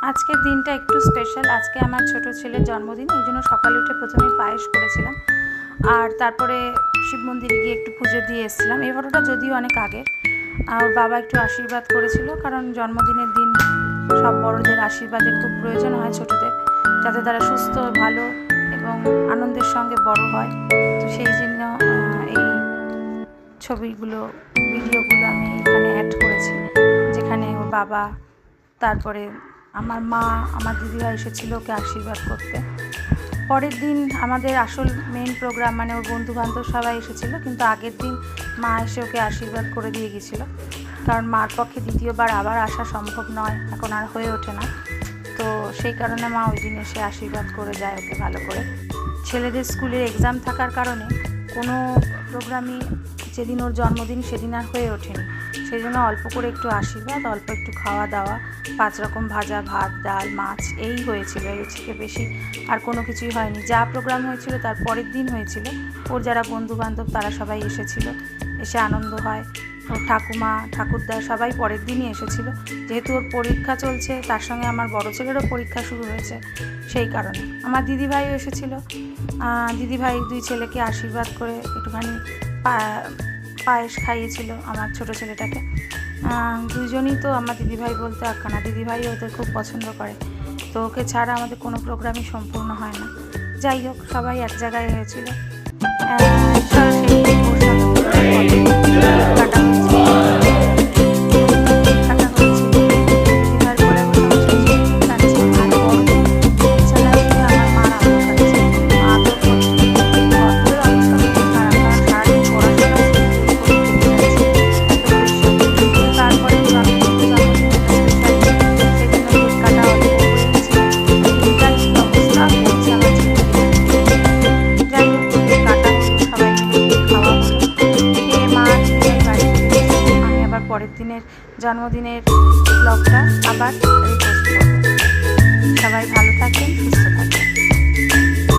আজকের দিনটা একটু স্পেশাল। আজকে আমার ছোট ছেলের জন্মদিন, এই জন্য সকালে উঠে প্রথমেই পায়েস করেছিলাম, আর তারপরে শিব মন্দিরে গিয়ে একটু পুজো দিয়ে এসেছিলাম। এই ফটোটা যদিও অনেক আগের। আর বাবা একটু আশীর্বাদ করেছিল, কারণ জন্মদিনের দিন সব বড়দের আশীর্বাদের খুব প্রয়োজন হয় ছোটদের, যাতে তারা সুস্থ, ভালো এবং আনন্দের সঙ্গে বড় হয়। তো সেই জন্য এই ছবিগুলো, ভিডিওগুলো আমি এখানে অ্যাড করেছি, যেখানে ওর বাবা, তারপরে আমার মা, আমার দিদিভাই এসেছিলো ওকে আশীর্বাদ করতে। পরের দিন আমাদের আসল মেইন প্রোগ্রাম, মানে ওর বন্ধুবান্ধব সবাই এসেছিলো, কিন্তু আগের দিন মা এসে ওকে আশীর্বাদ করে দিয়ে গেছিলো, কারণ মার পক্ষে দ্বিতীয়বার আবার আসা সম্ভব নয়, এখন আর হয়ে ওঠে না। তো সেই কারণে মা ওই দিন এসে আশীর্বাদ করে যায় ওকে ভালো করে। ছেলেদের স্কুলের এক্সাম থাকার কারণে কোনো প্রোগ্রামই যেদিন ওর জন্মদিন সেদিন আর হয়ে ওঠেনি, সেই জন্য অল্প করে একটু আশীর্বাদ, অল্প একটু খাওয়া দাওয়া, 5 রকম ভাজা, ভাত, ডাল, মাছ এই হয়েছিল, এর থেকে বেশি আর কোনো কিছুই হয়নি। যা প্রোগ্রাম হয়েছিল তার পরের দিন হয়েছিল, ওর যারা বন্ধুবান্ধব তারা সবাই এসেছিল, এসে আনন্দ হয়। ওর ঠাকুমা, ঠাকুরদা সবাই পরের দিনই এসেছিল, যেহেতু ওর পরীক্ষা চলছে, তার সঙ্গে আমার বড় ছেলেরও পরীক্ষা শুরু হয়েছে, সেই কারণে। আমার দিদিভাইও এসেছিল, দিদিভাই 2 ছেলেকে আশীর্বাদ করে একটুখানি পায়েস খাইয়েছিল আমার ছোট ছেলেটাকে। দুজনই তো আমার দিদিভাই বলতে একখানা, দিদিভাই ওদের খুব পছন্দ করে, তো ওকে ছাড়া আমাদের কোনো প্রোগ্রামই সম্পূর্ণ হয় না। যাই হোক, সবাই এক জায়গায় হয়েছিল। পরের দিনের জন্মদিনের ব্লগটা আবার